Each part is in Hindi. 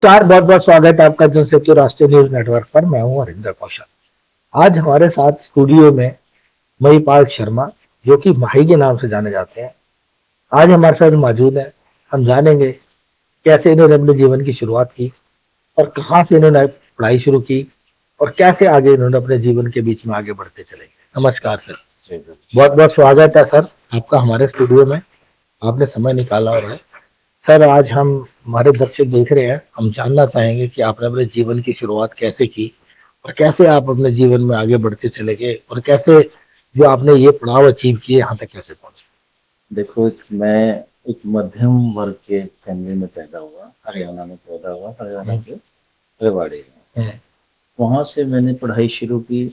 चार बहुत बहुत स्वागत है आपका जनसेतु राष्ट्रीय न्यूज नेटवर्क पर। मैं हूं हरिंदर कौशल। आज हमारे साथ स्टूडियो में महिपाल शर्मा, जो कि माही के नाम से जाने जाते हैं, आज हमारे साथ मौजूद है। हम जानेंगे कैसे इन्होंने अपने जीवन की शुरुआत की और कहाँ से इन्होंने पढ़ाई शुरू की और कैसे आगे इन्होंने अपने जीवन के बीच में आगे बढ़ते चले। नमस्कार सर। बहुत बहुत स्वागत है सर आपका हमारे स्टूडियो में। आपने समय निकाला और है सर। आज हम हमारे दर्शक देख रहे हैं, हम जानना चाहेंगे कि आपने अपने जीवन की शुरुआत कैसे की और कैसे आप अपने जीवन में आगे बढ़ते चले गए और कैसे जो आपने ये पड़ाव अचीव किए यहाँ तक कैसे पहुंचे। देखो, मैं एक मध्यम वर्ग के फैमिली में पैदा हुआ, हरियाणा में पैदा हुआ, हरियाणा के रेवाड़ी में। वहाँ से मैंने पढ़ाई शुरू की।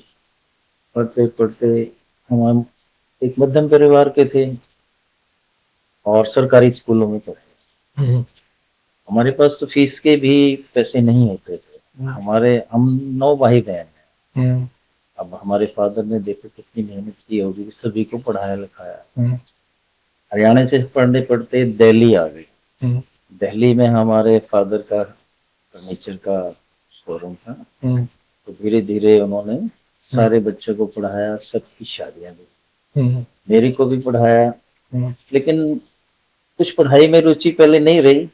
पढ़ते पढ़ते हम एक मध्यम परिवार के थे और सरकारी स्कूलों में पढ़े। हमारे पास तो फीस के भी पैसे नहीं होते थे। हम 9 भाई बहन हैं। अब हमारे फादर ने देखो कितनी मेहनत की होगी, सभी को पढ़ाया लिखाया। हरियाणा से पढ़ने पढ़ते दिल्ली आ गई। दिल्ली में हमारे फादर का फर्नीचर का शोरूम था। तो धीरे धीरे उन्होंने सारे बच्चों को पढ़ाया, सबकी शादियां दी, मेरी को भी पढ़ाया। लेकिन कुछ पढ़ाई में रुचि पहले नहीं रही,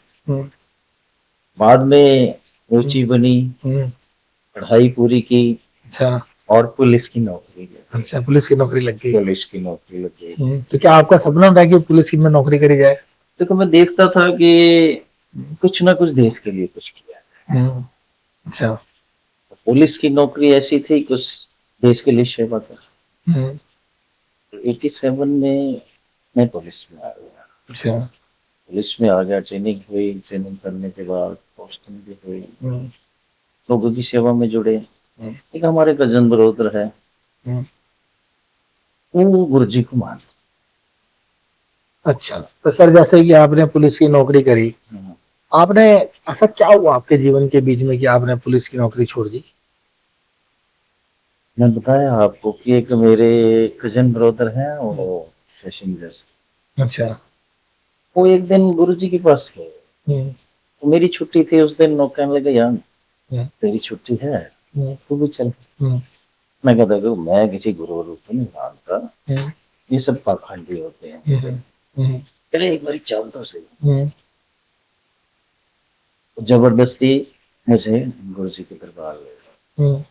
बाद में रुचि बनी, पढ़ाई पूरी की। अच्छा। और पुलिस की नौकरी। अच्छा, पुलिस की नौकरी लग गई। पुलिस की नौकरी लग गई। तो क्या आपका सपना था कि पुलिस की में नौकरी करी जाए? देखो, मैं देखता था कि कुछ ना कुछ देश के लिए कुछ किया। अच्छा। पुलिस की नौकरी ऐसी थी, कुछ देश के लिए सेवा कर। 87 में मैं पुलिस में आ गया। अच्छा। पुलिस में आ गया, ट्रेनिंग हुई, ट्रेनिंग करने के बाद पोस्टिंग भी हुई, लोगों की सेवा में जुड़े। एक हमारे कजन ब्रदर है, वो गुरुजी को मान। अच्छा, तो सर जैसे कि आपने पुलिस की नौकरी करी, आपने ऐसा क्या हुआ आपके जीवन के बीच में कि आपने पुलिस की नौकरी छोड़ दी? मैं बताया आपको कि एक मेरे कजन ब्रदर है, वो पैसेंजर से। अच्छा। वो एक दिन गुरुजी के पास गए, तो मेरी छुट्टी थी उस दिन। वो कहने लगे, यार तेरी छुट्टी है, तू भी चल। मैं कहता देखो, मैं किसी गुरु वरुु को नहीं मानता, ये सब पाखंडी होते हैं। चले एक बारी चल तो सही। जबरदस्ती मुझे गुरुजी के दरबार ले गए।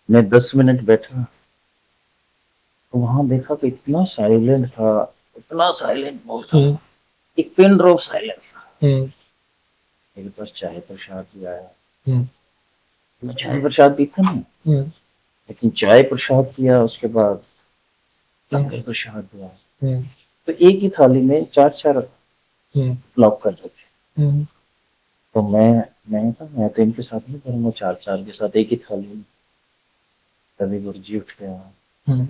मैं 10 मिनट बैठा, तो वहां देखा कि इतना साइलेंट था, इतना साइलेंट मोड था, एक पिन ड्रॉप साइलेंस था। मेरे पास चाय प्रसाद भी आया। मैं चाय प्रसाद पीता नहीं, लेकिन चाय प्रसाद पिया, उसके बाद लंगर प्रसाद दिया। तो एक ही थाली में चार चार ब्लॉक कर रखे। तो मैं तो इनके साथ नहीं करूंगा, चार चार के साथ एक ही थाली में। तभी गुरुजी उठ गया।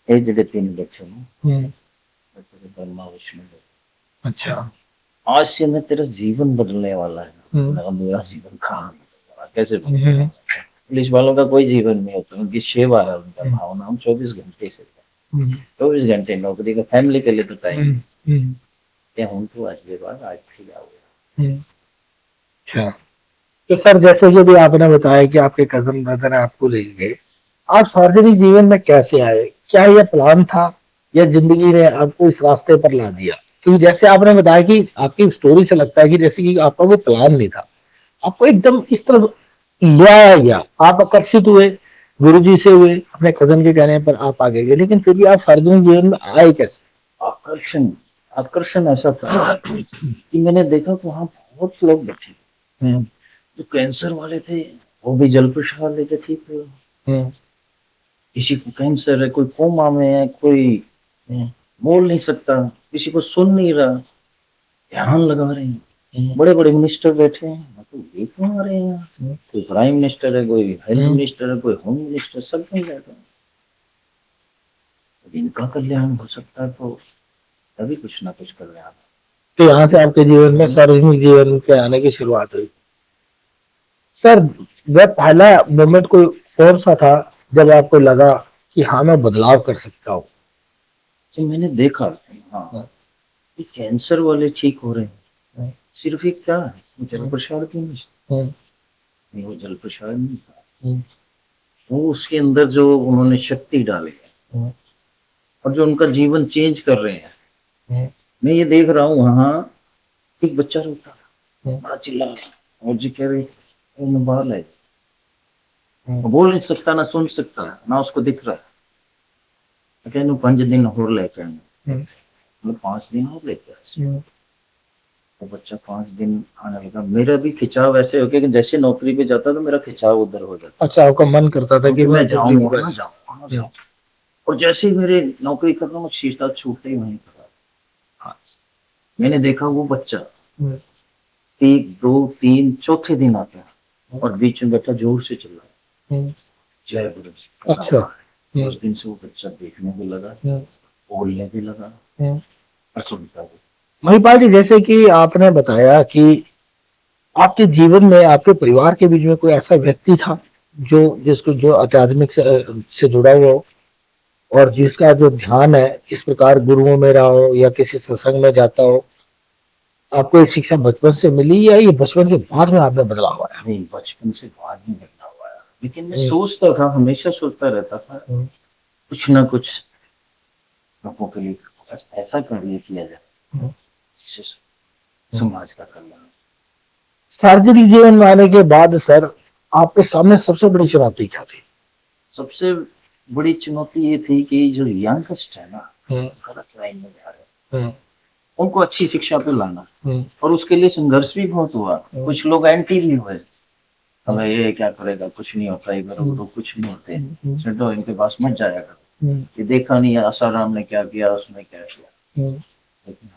ये जड़े तीन बच्चे ब्रह्मा विष्णु। अच्छा, आज से मैं तेरा जीवन बदलने वाला है। मेरा जीवन कहाँ कैसे पुलिस वालों का कोई जीवन नहीं होता, उनकी सेवा है, उनका भावना। हम 24 घंटे से 24 घंटे नौकरी का, फैमिली के लिए तो टाइम हूँ। तो आज के बाद आज फ्री आओगे। अच्छा, तो सर जैसे कि भी आपने बताया कि आपके कजन ब्रदर आपको ले गए, आप सार्वजनिक जीवन में कैसे आए? क्या यह प्लान था या जिंदगी ने आपको इस रास्ते पर ला दिया? क्योंकि जैसे आपने बताया कि आपकी स्टोरी से लगता है कि जैसे कि आपका कोई प्लान नहीं था, आपको एकदम इस तरह ले आया गया, आप आकर्षित हुए, गुरुजी से हुए, अपने कजन के कहने पर आप आगे गए, लेकिन फिर भी आप सार्वजनिक जीवन में आए कैसे? आकर्षण आकर्षण ऐसा था कि मैंने देखा कि वहां बहुत लोग बैठे थे। जो कैंसर वाले थे, वो भी जल प्रसाद लेके ठीक हुए। किसी को कैंसर है, कोई कोमा में है, कोई बोल नहीं सकता, किसी को सुन नहीं रहा, ध्यान लगा रहे हैं। बड़े बड़े मिनिस्टर बैठे हैं, तो ये क्यों आ रहे हैं? कोई प्राइम मिनिस्टर है, कोई हेल्थ मिनिस्टर है, कोई होम मिनिस्टर, सब क्यों बैठे हैं? इनका कल्याण हो सकता है, तो तभी कुछ ना कुछ कल्याण। तो यहाँ से आपके जीवन में सार्वजनिक जीवन के आने की शुरुआत हुई। सर वह पहला मोमेंट कोई कौन सा था जब आपको लगा कि हाँ मैं बदलाव कर सकता हूँ? तो मैंने देखा, हाँ, कि कैंसर वाले ठीक हो रहे हैं, सिर्फ एक क्या है, वो जल प्रसाद की नहीं, वो जल प्रसाद नहीं था, वो उसके अंदर जो उन्होंने शक्ति डाली है और जो उनका जीवन चेंज कर रहे हैं। मैं ये देख रहा हूँ वहां एक बच्चा रोता है, बड़ा चिल्ला रहा है और जी कह रहे बाल है, वो बोल नहीं सकता, ना सुन सकता, ना उसको दिख रहा है। कहने 5 दिन और लेकर, मतलब 5 दिन और लेकर, तो बच्चा 5 दिन आने लगा। मेरा भी खिंचाव ऐसे हो गया कि जैसे नौकरी पे जाता तो मेरा खिंचाव उधर हो जाता। अच्छा, आपका मन करता था कि मैं जाऊँ वहाँ जाऊँ, और जैसे ही मेरे नौकरी करना मैं शीशा छूटते ही वहीं खड़ा। मैंने देखा वो बच्चा 1 2 3 चौथे दिन आता है और बीच में बैठा जोर से चिल्ला जय गुरु। अच्छा, उस दिन से वो बच्चा देखने भी लगा, बोलने भी लगा और सुनता भी। महिपाल जी, जैसे कि आपने बताया कि आपके जीवन में आपके परिवार के बीच में कोई ऐसा व्यक्ति था जो आध्यात्मिक से जुड़ा हुआ हो और जिसका जो ध्यान है इस प्रकार गुरुओं में रहा हो या किसी सत्संग में जाता हो। आपको ये शिक्षा बचपन से मिली या ये बचपन के बाद में आपने बदलाव हुआ है? नहीं, बचपन से बाद में बदलाव हुआ है, लेकिन मैं सोचता था, हमेशा सोचता रहता था कुछ ना कुछ लोगों के लिए ऐसा कार्य किया जाए जिससे समाज का कल्याण। सार्वजनिक जीवन में आने के बाद सर आपके सामने सबसे बड़ी चुनौती क्या थी? सबसे बड़ी चुनौती ये थी कि जो यंगस्ट है ना, गलत लाइन में जा रहे हैं, उनको अच्छी शिक्षा पे लाना, और उसके लिए संघर्ष भी बहुत हुआ। कुछ लोग एंटी भी हुए, हमें ये क्या करेगा, कुछ नहीं होता, इधर उधर कुछ नहीं होते, छो इनके पास मत जाया करो, ये देखा नहीं है आसाराम ने क्या किया, उसने क्या किया। लेकिन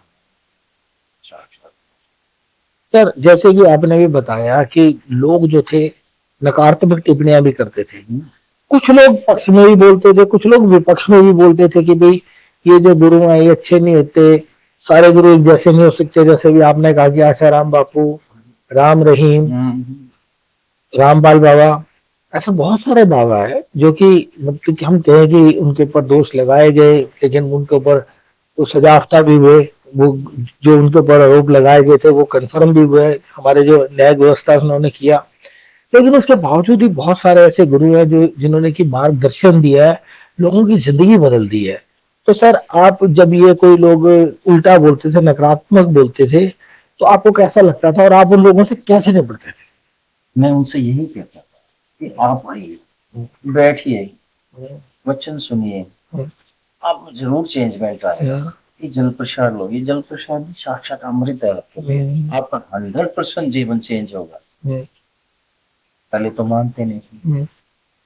सर, जैसे कि आपने भी बताया कि लोग जो थे नकारात्मक टिप्पणियां भी करते थे, कुछ लोग पक्ष में भी बोलते थे, कुछ लोग विपक्ष में भी बोलते थे कि भाई ये जो गुरु हैं ये अच्छे नहीं होते, सारे गुरु एक जैसे नहीं हो सकते। जैसे भी आपने कहा कि आशाराम बापू, राम रहीम, रामपाल बाबा, ऐसे बहुत सारे बाबा है जो कि मतलब कि हम कहें कि उनके ऊपर दोष लगाए गए, लेकिन उनके ऊपर तो सजाफता भी हुए। वो जो उनके ऊपर आरोप लगाए गए थे वो कंफर्म भी हुए, हमारे जो न्याय व्यवस्था उन्होंने किया। लेकिन उसके बावजूद भी बहुत सारे ऐसे गुरु हैं जो जिन्होंने की मार्गदर्शन दिया है, लोगों की जिंदगी बदल दी है। तो सर, आप जब ये कोई लोग उल्टा बोलते थे, नकारात्मक बोलते थे, तो आपको कैसा लगता था और आप उन लोगों से कैसे निपटते थे? मैं उनसे यही कहता था कि आप आइए, बैठिए, वचन सुनिए, आप जरूर चेंजमेंट आएगा। ये जल प्रसाद लो, ये जल प्रसाद साक्षात अमृत है, आपका 100% जीवन चेंज होगा। पहले तो मानते नहीं,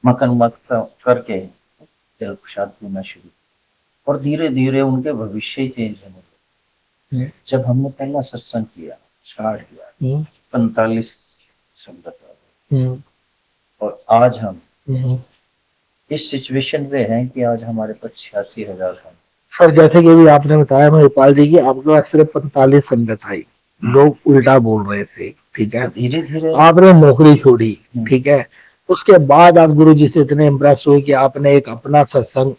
मक्खन मक्खन करके जल प्रसाद पीना शुरू, और धीरे धीरे उनके भविष्य चेंज होने लगे। जब हमने पहला सत्संग किया, स्टार्ट किया, 45 संगत, और आज हम इस सिचुएशन में हैं कि आज हमारे पास 86,000 हैं। सर, जैसे कि अभी आपने बताया महिपाल जी की आपके पास सिर्फ 45 संगत आई, लोग उल्टा बोल रहे थे, ठीक है, धीरे धीरे आपने नौकरी छोड़ी, ठीक है, उसके बाद आप गुरु जी से इतने इम्प्रेस हुए कि आपने एक अपना सत्संग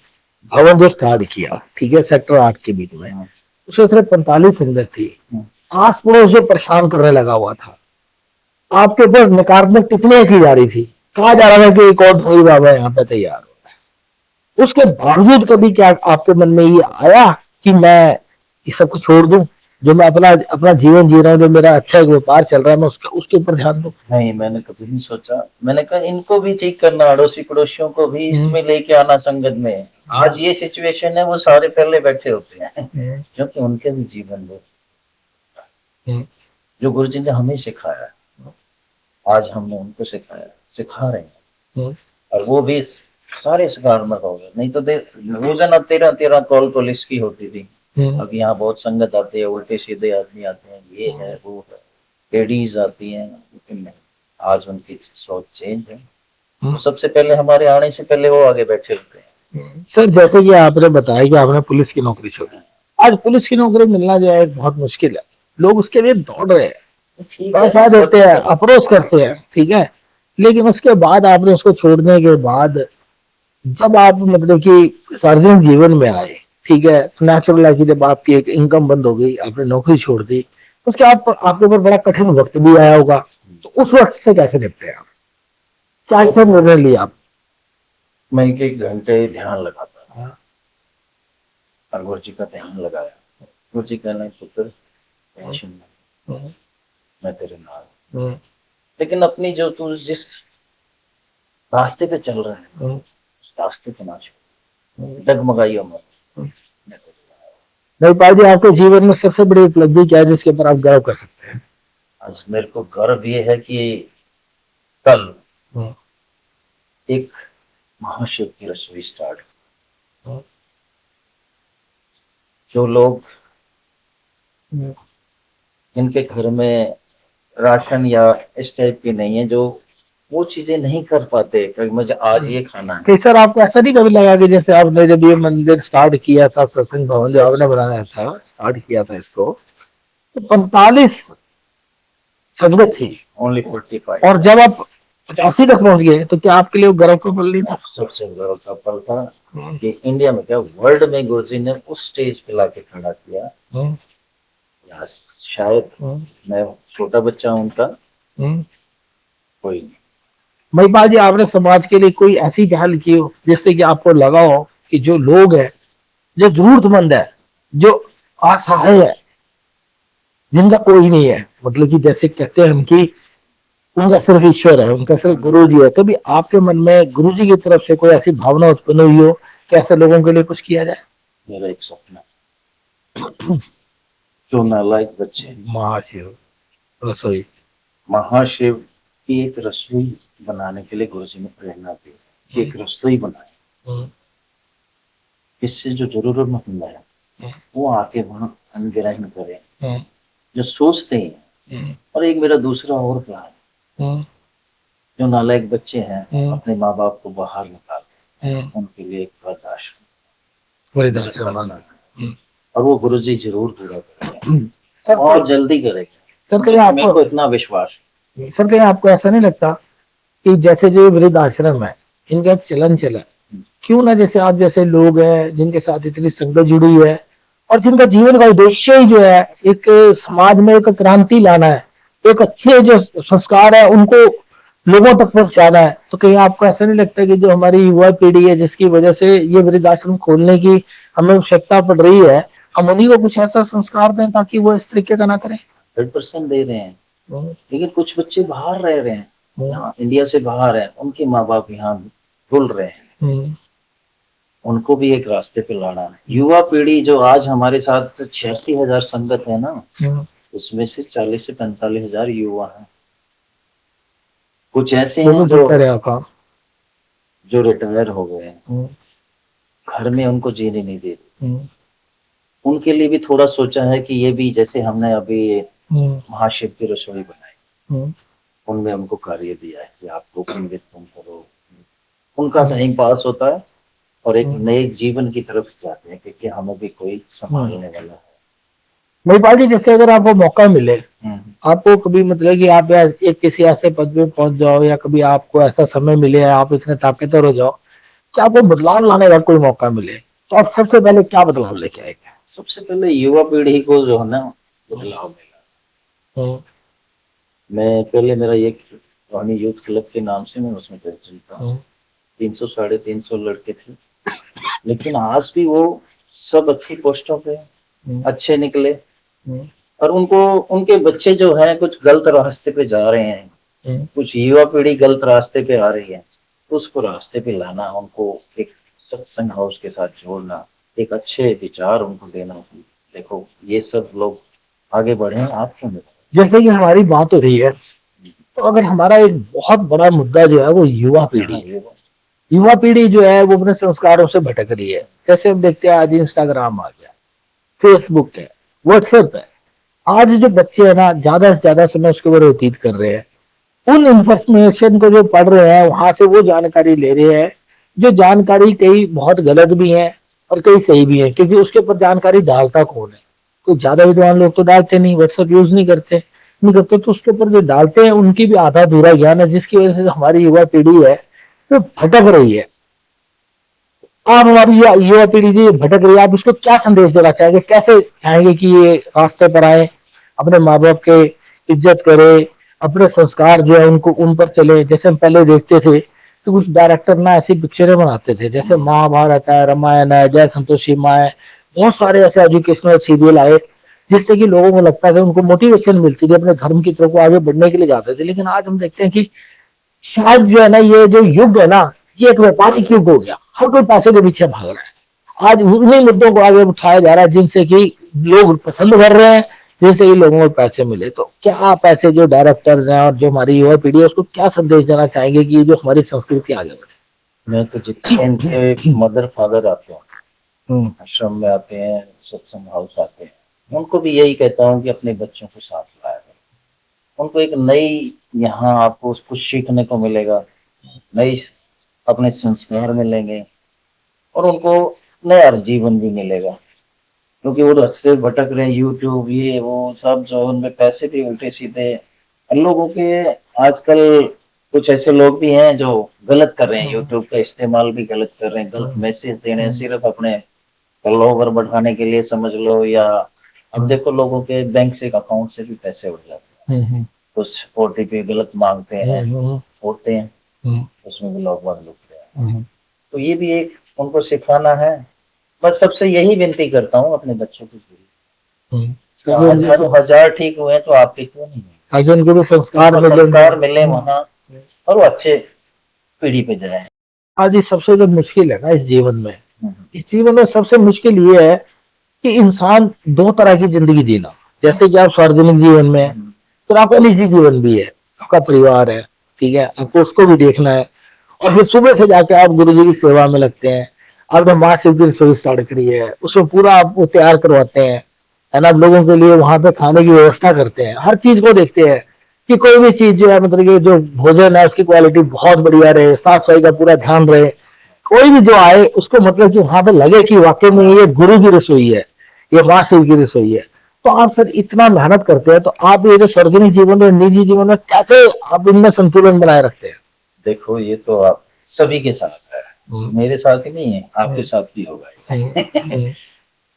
भवन जो स्टार्ट किया, ठीक है, सेक्टर 8 के बीच में, उसमें सिर्फ 45 संगत थी। आस पड़ोस जो परेशान करने लगा हुआ था, आपके ऊपर नकारात्मक टिप्पणियां की जा रही थी, कहा जा रहा था कि एक और धोई बाबा यहाँ पे तैयार हो रहा है। उसके बावजूद कभी क्या आपके मन में ये आया कि मैं इस सब को छोड़ दूं, जो मैं अपना अपना जीवन जी रहा हूँ, जो मेरा अच्छा एक व्यापार चल रहा है, मैं उसके ऊपर ध्यान दूं? नहीं, मैंने कभी नहीं सोचा। मैंने कहा इनको भी ठीक करना, अड़ोसी पड़ोसियों को भी इसमें लेके आना संगत में। आज ये सिचुएशन है, वो सारे पहले बैठे होते हैं क्योंकि उनके भी जीवन में जो गुरु जी ने हमें सिखाया, आज हमने उनको सिखा रहे हैं, और वो भी सारे सकारात्मक हो गए। नहीं तो रोजाना 13 कॉल पुलिस की होती थी। अब यहाँ बहुत संगत आती है, उल्टे सीधे आदमी आते हैं, ये है वो है, लेडीज आती हैं, लेकिन आज उनकी सोच चेंज है। तो सबसे पहले हमारे आने से पहले वो आगे बैठे होते हैं। सर, जैसे कि आपने बताया कि आपने पुलिस की नौकरी छोड़ी, आज पुलिस की नौकरी मिलना जो है बहुत मुश्किल है, लोग उसके लिए दौड़ रहे हैं, पैसा देते हैं, अप्रोच करते हैं, ठीक है, लेकिन उसके बाद आपने उसको छोड़ने के बाद जब आप मतलब कि सार्वजनिक जीवन में आए, ठीक है, नेचुरल है कि जब आपकी एक इनकम बंद हो गई, आपने नौकरी छोड़ दी, उसके आपके ऊपर बड़ा कठिन वक्त भी आया होगा, तो उस वक्त से कैसे निपटे आप, क्या ऐसा निर्णय लिया आप? मैं 1 घंटे ध्यान लगाता था हाँ। और गुरु जी का ध्यान लगाया। गुरु जी कहना, पुत्र टेंशन नहीं, मैं तेरे नाल। लेकिन अपनी जो तू जिस रास्ते पे चल रहा है उस रास्ते पे ना छोड़, डगमगाइयो मत, मैं तेरे नाल। नवपाल जी, आपके जीवन में सबसे बड़ी उपलब्धि क्या है जिसके ऊपर आप गर्व कर सकते हैं? आज मेरे को गर्व ये है कि कल एक महाशिव की रसोई स्टार्ट, जो लोग जिनके घर में राशन या इस टाइप की नहीं है, जो वो चीजें नहीं कर पाते कि मुझे आज ये खाना है। कि सर आपको ऐसा नहीं कभी लगा कि जैसे आपने जब ये मंदिर स्टार्ट किया था, सत्संग भवन जो आपने बनाया था, स्टार्ट किया था इसको, तो 45 संगत थी ओनली 45, और जब आप 85 तक पहुंच गए तो क्या आपके लिए वो गर्व का पल नहीं था? सबसे गर्व का पल था कि इंडिया में क्या वर्ल्ड में गुरुजी ने उस स्टेज पे लाके खड़ा किया। या शायद मैं छोटा बच्चा हूं उनका, कोई नहीं। महिपाल जी, आपने समाज के लिए कोई ऐसी पहल की हो जिससे कि आपको लगा हो कि जो लोग हैं, जो जरूरतमंद है, जो असहाय है, जिनका कोई नहीं है, मतलब कि जैसे कहते हैं हम कि उनका सिर्फ ईश्वर है, उनका सिर्फ गुरु जी है, कभी आपके मन में गुरु जी की तरफ से कोई ऐसी भावना उत्पन्न हुई हो कि ऐसे लोगों के लिए कुछ किया जाए? मेरा एक सपना, जो नालायक बच्चे महाशिव रसोई, महाशिव की एक रसोई बनाने के लिए गुरुजी ने प्रेरणा दी कि एक रसोई बनाए, इससे जो जरूरतमंद है वो आके वहां अन्न ग्रहण करें, जो सोचते हैं। और एक मेरा दूसरा और प्लान, जो नालायक बच्चे हैं अपने माँ बाप को बाहर निकालते, उनके लिए एक वृद्धाश्रम बनाना, और वो गुरुजी जरूर पूरा करेंगे और जल्दी करेंगे। सर कहीं मेरे को इतना विश्वास। सर कहीं आपको ऐसा नहीं लगता कि जैसे जो वृद्ध आश्रम है, इनका एक चलन चला, क्यों ना जैसे आप जैसे लोग हैं जिनके साथ इतनी संगत जुड़ी है और जिनका जीवन का उद्देश्य ही जो है एक समाज में एक क्रांति लाना है, एक अच्छे जो संस्कार है उनको लोगों तक पहुंचाना है, तो कहीं आपको ऐसा नहीं लगता कि जो हमारी युवा पीढ़ी है जिसकी वजह से ये वृद्धाश्रम खोलने की हमें आवश्यकता पड़ रही है, हम उन्हीं को कुछ ऐसा संस्कार दें ताकि वो इस तरीके का ना करें? 100% दे रहे हैं, लेकिन कुछ बच्चे बाहर रह रहे हैं, यहाँ इंडिया से बाहर है, उनके माँ बाप यहाँ भूल रहे हैं, उनको भी एक रास्ते पे लाना है। युवा पीढ़ी जो आज हमारे साथ 86,000 संगत है ना, उसमें से 40 से 45 हजार युवा हैं। कुछ ऐसे हैं जो रिटायर हो गए हैं, घर में उनको जीने नहीं दे रहे, उनके लिए भी थोड़ा सोचा है कि ये भी जैसे हमने अभी महाशिव की रसोई बनाई, उनमें हमको कार्य दिया है कि आपको तुम करो, उनका टाइम पास होता है और एक नए जीवन की तरफ जाते हैं क्योंकि हमें भी कोई संभालने वाला है। महिपाल जी, जैसे अगर आपको मौका मिले, आपको कभी मतलब कि आप एक किसी ऐसे पद पे पहुंच जाओ या कभी आपको ऐसा समय मिले, आप इतने ताकतवर हो जाओ कि आपको बदलाव लाने का कोई मौका मिले, तो आप सबसे पहले क्या बदलाव लेके आएंगे? सबसे पहले युवा पीढ़ी को जो है ना बदलाव मिला। मैं पहले मेरा एक रानी यूथ क्लब के नाम से मैं उसमें प्रेसिडेंट था, 300 350 लड़के थे, लेकिन आज भी वो सब अच्छी पोस्टों पे अच्छे निकले, और उनको उनके बच्चे जो हैं कुछ गलत रास्ते पे जा रहे हैं, कुछ युवा पीढ़ी गलत रास्ते पे आ रही है, तो उसको रास्ते पे लाना, उनको एक सत्संग हाउस के साथ जोड़ना, एक अच्छे विचार उनको देना, देखो ये सब लोग आगे बढ़े, आप क्यों नहीं? जैसे कि हमारी बात हो रही है, तो अगर हमारा एक बहुत बड़ा मुद्दा जो है वो युवा पीढ़ी, युवा पीढ़ी जो है वो अपने संस्कारों से भटक रही है। जैसे हम देखते हैं आज इंस्टाग्राम आ गया, फेसबुक है, व्हाट्सएप है, आज जो बच्चे है ना ज्यादा से ज्यादा समय उसके ऊपर व्यतीत कर रहे हैं, उन इंफॉर्मेशन को जो पढ़ रहे हैं वहां से वो जानकारी ले रहे हैं, जो जानकारी कई बहुत गलत भी है और कई सही भी है, क्योंकि उसके ऊपर जानकारी डालता कौन है? कोई ज्यादा विद्वान लोग तो डालते नहीं, व्हाट्सएप यूज नहीं करते, तो उसके ऊपर जो डालते हैं उनकी भी आधा अधूरा ज्ञान है, जिसकी वजह से हमारी युवा पीढ़ी है वो भटक रही है। आप हमारी युवा पीढ़ी जो भटक रही है, आप इसको क्या संदेश देना चाहेंगे, कैसे चाहेंगे कि ये रास्ते पर आए, अपने माँ बाप के इज्जत करे, अपने संस्कार जो है उनको उन पर चले। जैसे हम पहले देखते थे तो कुछ डायरेक्टर ना ऐसी पिक्चरें बनाते थे, जैसे महाभारत है, रामायण है, जय संतोषी माँ है, बहुत सारे ऐसे एजुकेशनल सीरियल आए जिससे कि लोगों को लगता था, उनको मोटिवेशन मिलती थी, अपने धर्म की तरफ को आगे बढ़ने के लिए जाते थे। लेकिन आज हम देखते हैं कि शायद जो है ना, ये जो युग है ना, ये एक व्यापारिक युग हो गया, हर कोई पैसे के पीछे भाग रहा है। आज उन्हीं मुद्दों को आगे उठाया जा रहा है जिनसे कि लोग पसंद कर रहे हैं, जिनसे कि लोगों को पैसे मिले। तो क्या आप ऐसे जो डायरेक्टर्स हैं और जो हमारी युवा पीढ़ी है उसको क्या संदेश देना चाहेंगे कि ये जो हमारी संस्कृति आगे बढ़े? मैं तो जितने इनके मदर फादर आते हैं, आश्रम में आते हैं, सत्संग हाउस आते हैं, उनको भी यही कहता हूँ कि अपने बच्चों को साथ लाया करें। उनको एक नई, यहाँ आपको कुछ सीखने को मिलेगा, नई अपने संस्कार मिलेंगे और उनको नया जीवन भी मिलेगा। क्योंकि वो रास्ते भटक रहे हैं, यूट्यूब ये वो सब, जो उनमें पैसे भी उल्टे सीधे लोगों के। आजकल कुछ ऐसे लोग भी हैं जो गलत कर रहे हैं, यूट्यूब का इस्तेमाल भी गलत कर रहे हैं, गलत मैसेज दे रहे हैं सिर्फ अपने फॉलोवर बढ़ाने के लिए समझ लो। या अब देखो लोगों के बैंक से अकाउंट से भी पैसे उड़ जाते हैं, उस ओटीपी गलत मांगते हैं, होते हैं, उसमें भी लोग बहुत लुट रहे हैं। तो ये भी एक उनको सिखाना है। बस सबसे यही विनती करता हूँ अपने बच्चों को, हजार ठीक हुए तो आपके क्यों नहीं हुए, ताकि उनको भी संस्कार मिले वहाँ और वो अच्छे पीढ़ी पे जाए। आज ये सबसे जो मुश्किल है ना इस जीवन में, इस जीवन में सबसे मुश्किल ये है कि इंसान दो तरह की जिंदगी जीना। जैसे कि आप सार्वजनिक जीवन में, तो आपका निजी जीवन भी है, आपका परिवार है, ठीक है, आपको उसको भी देखना है। और फिर सुबह से जाके आप गुरु जी की सेवा में लगते हैं, आपने मासिक की रसोई स्टार्ट करी है, उसमें पूरा आपको तैयार करवाते हैं, है ना, लोगों के लिए वहां पे खाने की व्यवस्था करते हैं, हर चीज को देखते हैं कि कोई भी चीज जो है, मतलब कि जो भोजन है उसकी क्वालिटी बहुत बढ़िया रहे, साफ सफाई का पूरा ध्यान रहे। कोई भी जो आए उसको मतलब कि वहां पे लगे कि वाकई में ये गुरु की रसोई है, ये माँ शिव की रसोई है। तो आप सर इतना मेहनत करते हैं, तो आप ये जो सार्वजनिक जीवन और निजी जीवन में कैसे आप इनमें संतुलन बनाए रखते हैं? देखो ये तो आप सभी के साथ है, मेरे साथ ही नहीं है, आपके साथ भी होगा।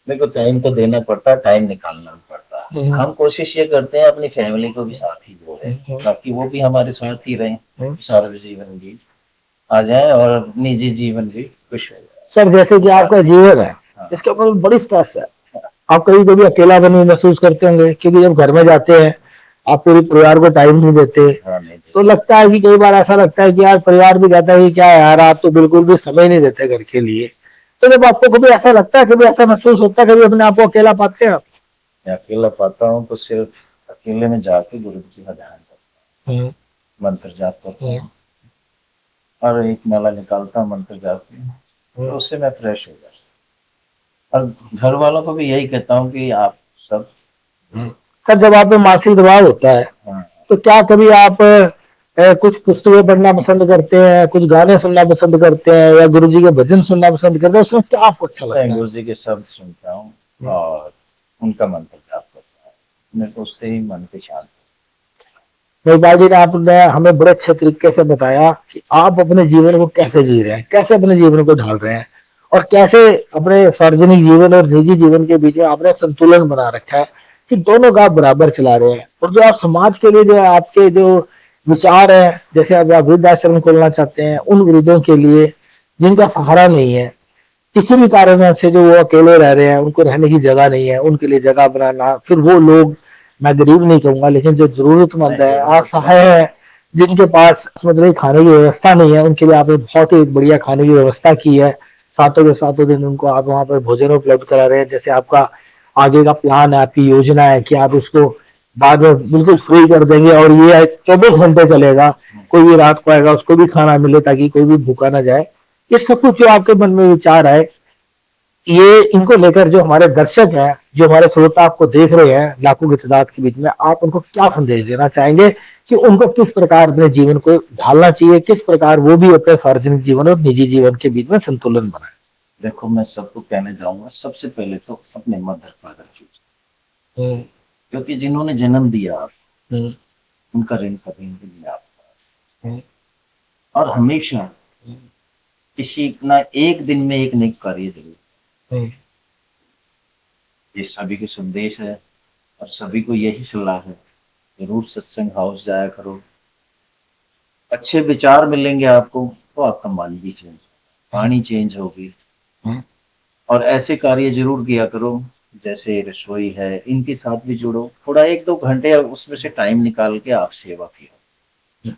देखो टाइम तो देना पड़ता है, टाइम निकालना पड़ता है। हम कोशिश ये करते हैं अपनी फैमिली को भी साथ ही जोड़ें, ताकि वो भी हमारे साथ ही रहें, सारा जीवन भी आ जाए और निजी जीवन भी खुश हो जाए। सर जैसे कि आपका जीवन है, इसके ऊपर बड़ी स्ट्रेस है, आप कभी कभी अकेलापन भी महसूस करते होंगे, क्योंकि जब घर में जाते हैं आप पूरे परिवार को टाइम नहीं देते। तो लगता है कि कई बार ऐसा लगता है कि यार परिवार भी कहता है कि क्या यार आप तो बिल्कुल भी समय नहीं देते घर के लिए। तो जब आपको कभी ऐसा लगता है, कभी ऐसा महसूस होता है, कभी अपने आप को अकेला पाते हैं आप? मैं अकेला पाता हूँ तो सिर्फ अकेले में जाके गुरु जी का ध्यान करता हूँ, मंत्र जाप करता हूँ और एक माला निकालता हूँ मंत्र जाप की, तो उससे मैं फ्रेश हो जाता हूँ। और घर वालों को भी यही कहता हूँ कि आप सब। सर जब आप में मानसिक दबाव होता है, तो क्या कभी आप कुछ पुस्तकें पढ़ना पसंद करते हैं, कुछ गाने सुनना पसंद करते हैं, या गुरु जी के भजन सुनना पसंद करते हैं? उसमें क्या आपको अच्छा लगता है? गुरु जी के शब्द सुनता हूँ और उनका मंत्र जाप करता हूँ, मेरे को उससे ही मन की शांति। महिपाल जी ने आपने हमें बड़े अच्छे तरीके से बताया कि आप अपने जीवन को कैसे जी रहे हैं, कैसे अपने जीवन को ढाल रहे हैं, और कैसे अपने सार्वजनिक जीवन और निजी जीवन के बीच में आपने संतुलन बना रखा है कि दोनों का आप बराबर चला रहे हैं। और जो आप समाज के लिए जो आपके जो विचार है, जैसे अब आप वृद्धाश्रम खोलना चाहते हैं उन वृद्धों के लिए जिनका सहारा नहीं है, किसी भी कारण से जो वो अकेले रह रहे हैं, उनको रहने की जगह नहीं है, उनके लिए जगह बनाना। फिर वो लोग, मैं गरीब नहीं कहूंगा, लेकिन जो जरूरतमंद है, असहाय है, जिनके पास मतलब खाने की व्यवस्था नहीं है, उनके लिए आपने बहुत ही बढ़िया खाने की व्यवस्था की है। सातों के सातों दिन उनको आप वहां पर भोजन उपलब्ध करा रहे हैं। जैसे आपका आगे का प्लान है, आपकी योजना है कि आप उसको बाद में बिल्कुल फ्री कर देंगे और ये 24 घंटे चलेगा, कोई भी रात को आएगा उसको भी खाना मिले ताकि कोई भी भूखा ना जाए। ये सब कुछ जो आपके मन में विचार आए, ये इनको लेकर जो हमारे दर्शक हैं, जो हमारे श्रोता आपको देख रहे हैं लाखों की तादाद के बीच में, आप उनको क्या संदेश देना चाहेंगे कि उनको किस प्रकार अपने जीवन को ढालना चाहिए, किस प्रकार वो भी अपने सार्वजनिक जीवन और निजी जीवन के बीच में संतुलन बनाए? देखो मैं सबको कहने जाऊंगा, सबसे पहले तो अपने मदर फादर चूज, क्योंकि जिन्होंने जन्म दिया उनका ऋण कभी नहीं आपका। और हमेशा किसी ना एक दिन में एक नेक कार्य जरूर, ये सभी के संदेश है और सभी को यही सलाह है, जरूर सत्संग हाउस जाया करो, अच्छे विचार मिलेंगे आपको तो आपका मन भी चेंज होगा, वाणी चेंज होगी। और ऐसे कार्य जरूर किया करो, जैसे रसोई है, इनके साथ भी जुड़ो, थोड़ा 1-2 घंटे उसमें से टाइम निकाल के आप सेवा किया।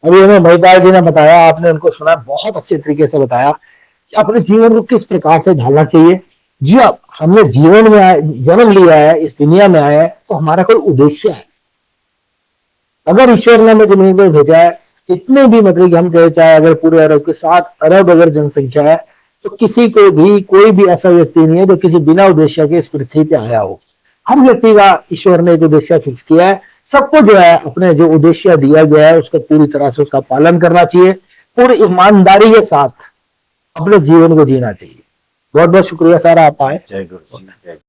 अभी हमें महिपाल जी ने बताया, आपने उनको सुना, बहुत अच्छे तरीके से बताया कि अपने जीवन को किस प्रकार से ढालना चाहिए। जी अब हमने जीवन में जन्म लिया है, इस दुनिया में आया है, तो हमारा कोई उद्देश्य है। अगर ईश्वर ने हमें जमीन पर भेजा है, इतने भी मतलब कि हम कहे चाहे अगर पूरे अरब के 7 अरब अगर जनसंख्या है, तो किसी को भी कोई भी ऐसा व्यक्ति नहीं है जो किसी बिना उद्देश्य के इस पृथ्वी पे आया हो। हर व्यक्ति का ईश्वर ने एक उद्देश्य फिक्स किया है। सबको जो है अपने जो उद्देश्य दिया गया है उसका पूरी तरह से उसका पालन करना चाहिए, पूरी ईमानदारी के साथ अपने जीवन को जीना चाहिए। बहुत बहुत शुक्रिया सर, आप आए। जय गुरु जी, जय।